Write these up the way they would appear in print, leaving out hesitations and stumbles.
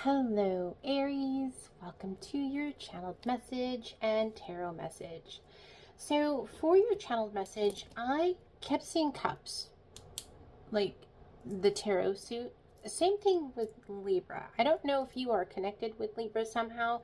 Hello, Aries. Welcome to your channeled message and tarot message. So, for your channeled message, I kept seeing cups, like the tarot suit. Same thing with Libra. I don't know if you are connected with Libra somehow.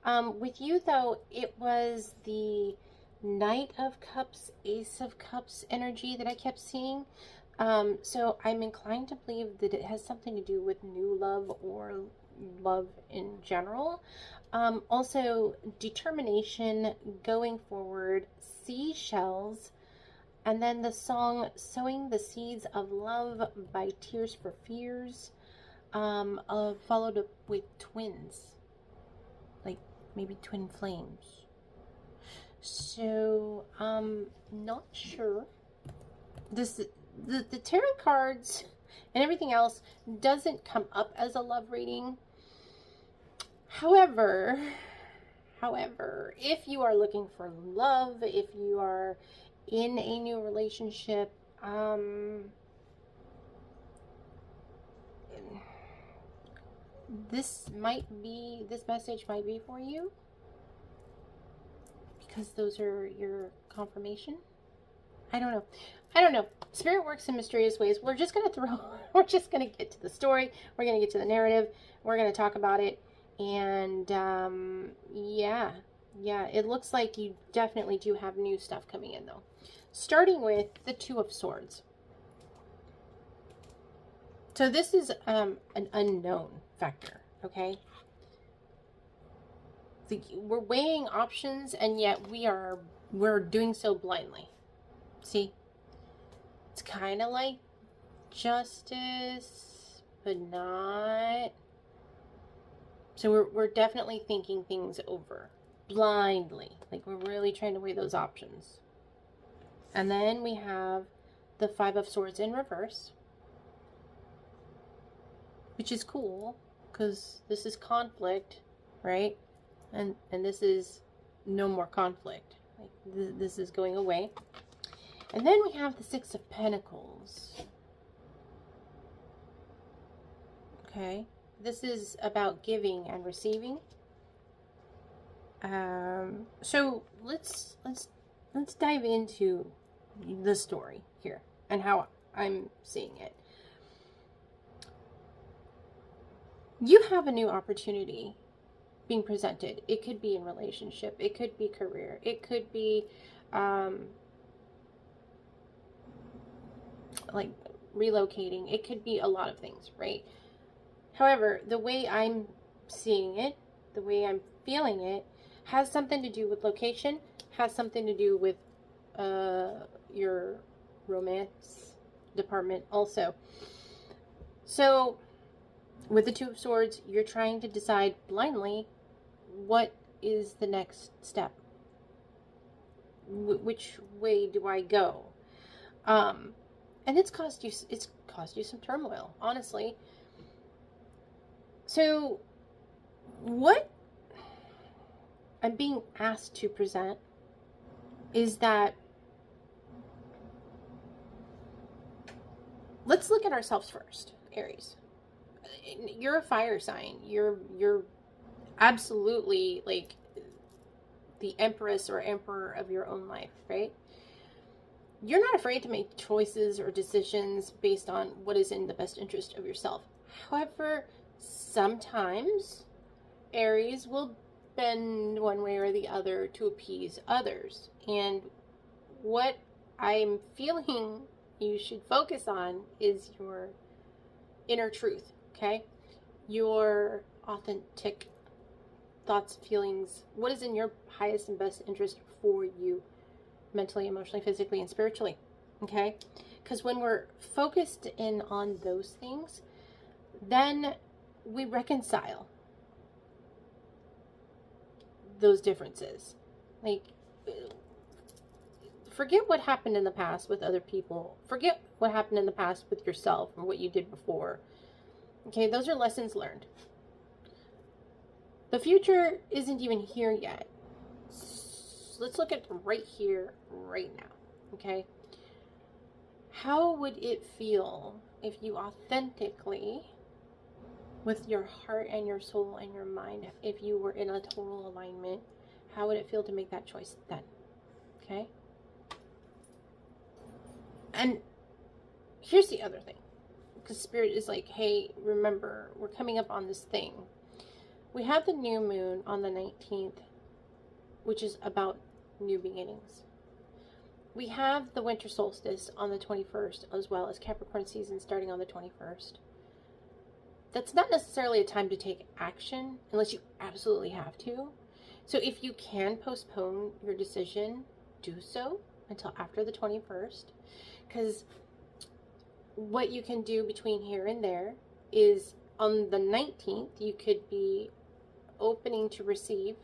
With you, though, it was the Knight of Cups, Ace of Cups energy that I kept seeing. So I'm inclined to believe that it has something to do with new love or love in general. Also, determination, going forward, seashells, and then the song Sowing the Seeds of Love by Tears for Fears, followed up with twins, like maybe twin flames. So, not sure. The tarot cards and everything else doesn't come up as a love reading. However, if you are looking for love, if you are in a new relationship, this message might be for you, because those are your confirmation. I don't know. Spirit works in mysterious ways. We're just going to get to the story. We're going to get to the narrative. We're going to talk about it. And, yeah, it looks like you definitely do have new stuff coming in, though. Starting with the Two of Swords. So this is, an unknown factor, okay? We're weighing options, and yet we're doing so blindly. See? It's kind of like justice, but not. So we're definitely thinking things over blindly. Like, we're really trying to weigh those options. And then we have the Five of Swords in reverse, which is cool because this is conflict, right? And this is no more conflict. Like, this is going away. And then we have the Six of Pentacles. Okay. This is about giving and receiving. So let's dive into the story here and how I'm seeing it. You have a new opportunity being presented. It could be in relationship. It could be career. It could be like relocating. It could be a lot of things, right? However, the way I'm seeing it, the way I'm feeling it, has something to do with location, has something to do with your romance department also. So, with the Two of Swords, you're trying to decide blindly what is the next step. Which way do I go? And it's caused you some turmoil, honestly. So, what I'm being asked to present is that let's look at ourselves first, Aries. You're a fire sign. You're absolutely like the empress or emperor of your own life, right? You're not afraid to make choices or decisions based on what is in the best interest of yourself. However, sometimes Aries will bend one way or the other to appease others. And what I'm feeling you should focus on is your inner truth, okay? Your authentic thoughts, feelings, what is in your highest and best interest for you, mentally, emotionally, physically, and spiritually, okay? Because when we're focused in on those things, then we reconcile those differences. Like, forget what happened in the past with other people. Forget what happened in the past with yourself or what you did before. Okay, those are lessons learned. The future isn't even here yet. So let's look at right here, right now. Okay? How would it feel if you authentically with your heart and your soul and your mind, if you were in a total alignment, how would it feel to make that choice then? Okay? And here's the other thing. Because Spirit is like, hey, remember, we're coming up on this thing. We have the new moon on the 19th, which is about new beginnings. We have the winter solstice on the 21st, as well as Capricorn season starting on the 21st. That's not necessarily a time to take action unless you absolutely have to. So if you can postpone your decision, do so until after the 21st. Because what you can do between here and there is on the 19th, you could be opening to receive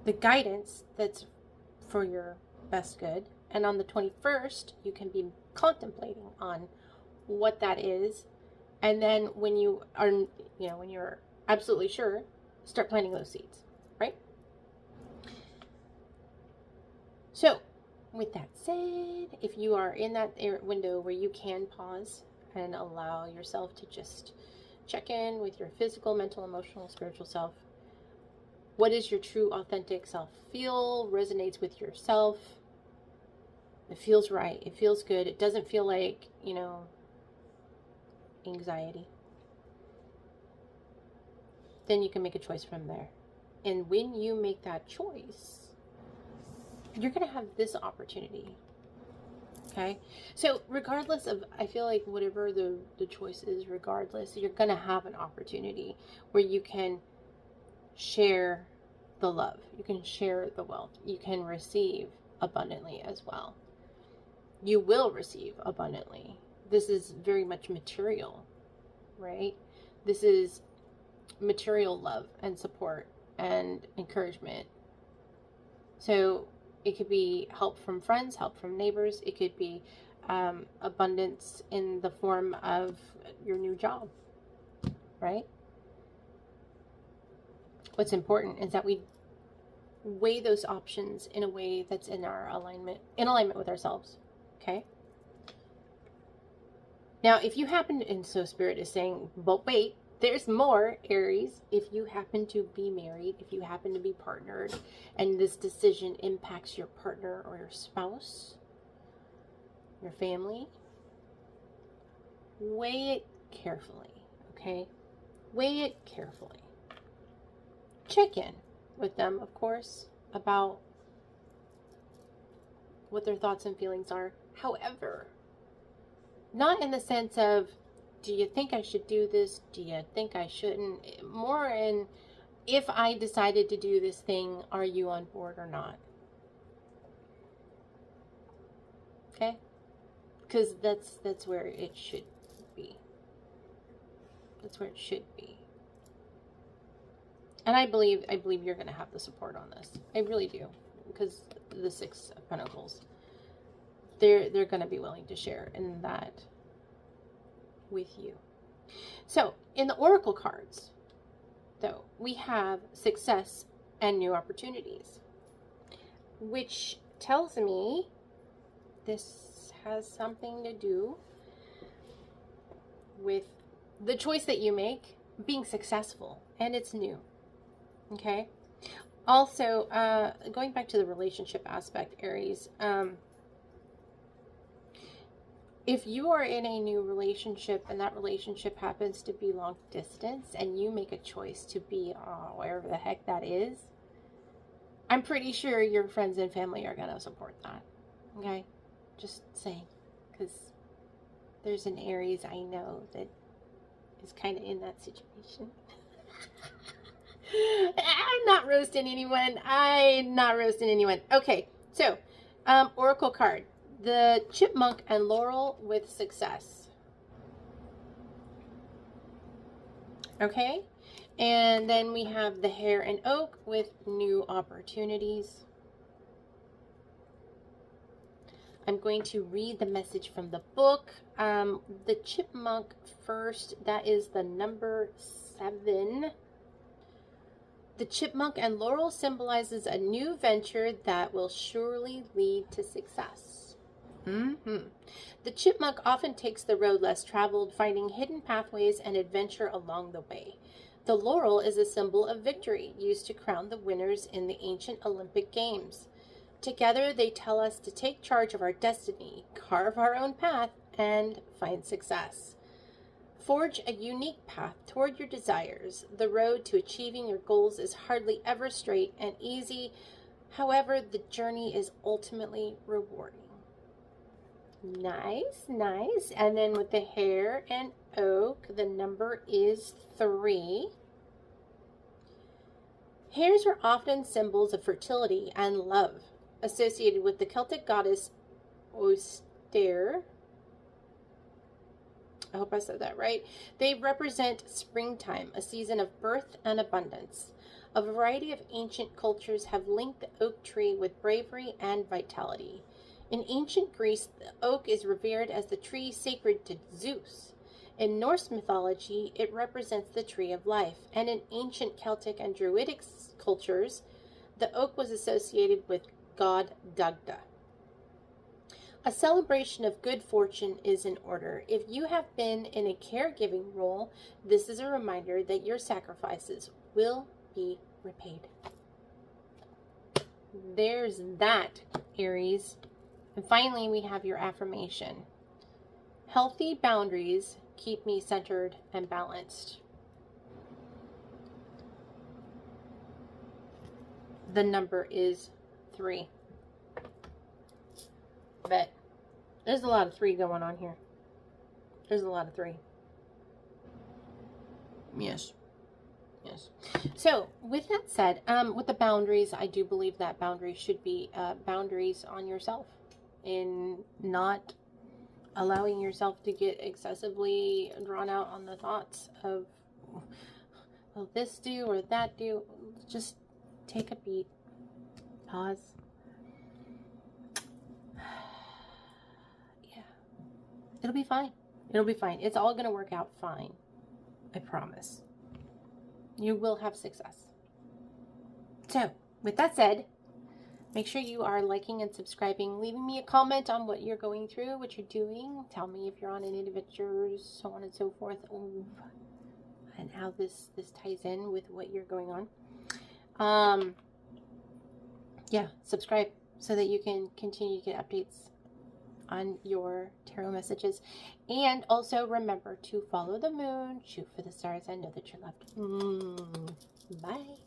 the guidance that's for your best good. And on the 21st, you can be contemplating on what that is. And then when you are, when you're absolutely sure, start planting those seeds, right? So with that said, if you are in that window where you can pause and allow yourself to just check in with your physical, mental, emotional, spiritual self, what is your true, authentic self feel, resonates with yourself? It feels right. It feels good. It doesn't feel like, anxiety. Then you can make a choice from there. And when you make that choice, you're going to have this opportunity. Okay? So regardless of, I feel like whatever the choice is, regardless, you're going to have an opportunity where you can share the love. You can share the wealth. You can receive abundantly as well. You will receive abundantly. This is very much material, right? This is material love and support and encouragement. So it could be help from friends, help from neighbors. It could be abundance in the form of your new job, right? What's important is that we weigh those options in a way that's in alignment with ourselves. Okay? Now, if you happen to, and so Spirit is saying, but wait, there's more, Aries. If you happen to be married, if you happen to be partnered, and this decision impacts your partner or your spouse, your family, weigh it carefully, okay? Weigh it carefully. Check in with them, of course, about what their thoughts and feelings are. However, not in the sense of, do you think I should do this? Do you think I shouldn't? More in, if I decided to do this thing, are you on board or not? Okay? Because that's where it should be. That's where it should be. And I believe you're going to have the support on this. I really do. Because the Six of Pentacles, they're going to be willing to share in that with you. So, in the Oracle cards, though, we have success and new opportunities, which tells me this has something to do with the choice that you make being successful, and it's new. Okay? Also, going back to the relationship aspect, Aries, if you are in a new relationship and that relationship happens to be long distance and you make a choice to be wherever the heck that is, I'm pretty sure your friends and family are going to support that. Okay? Just saying. Because there's an Aries I know that is kind of in that situation. I'm not roasting anyone. Okay, so, Oracle card. The Chipmunk and Laurel with success. Okay, and then we have the Hare and Oak with new opportunities. I'm going to read the message from the book. The Chipmunk first, that is the number 7. The Chipmunk and Laurel symbolizes a new venture that will surely lead to success. The chipmunk often takes the road less traveled, finding hidden pathways and adventure along the way. The laurel is a symbol of victory, used to crown the winners in the ancient Olympic Games. Together, they tell us to take charge of our destiny, carve our own path, and find success. Forge a unique path toward your desires. The road to achieving your goals is hardly ever straight and easy. However, the journey is ultimately rewarding. Nice, nice. And then with the hare and oak, the number is 3. Hares are often symbols of fertility and love, associated with the Celtic goddess Oyster. I hope I said that right. They represent springtime, a season of birth and abundance. A variety of ancient cultures have linked the oak tree with bravery and vitality. In ancient Greece, the oak is revered as the tree sacred to Zeus. In Norse mythology, it represents the tree of life, and in ancient Celtic and Druidic cultures, the oak was associated with god Dagda. A celebration of good fortune is in order. If you have been in a caregiving role, this is a reminder that your sacrifices will be repaid. There's that, Aries. And finally, we have your affirmation. Healthy boundaries keep me centered and balanced. The number is 3. But there's a lot of 3 going on here. There's a lot of 3. Yes. Yes. So, with that said, with the boundaries, I do believe that boundaries should be boundaries on yourself, in not allowing yourself to get excessively drawn out on the thoughts of, will this do or that do. Just take a beat, pause. Yeah, it'll be fine. It'll be fine. It's all going to work out fine. I promise. You will have success. So, with that said, make sure you are liking and subscribing, leaving me a comment on what you're going through, what you're doing. Tell me if you're on any adventures, so on and so forth. Ooh, and how this ties in with what you're going on. Yeah, subscribe so that you can continue to get updates on your tarot messages. And also remember to follow the moon, shoot for the stars, and know that you're loved. Bye.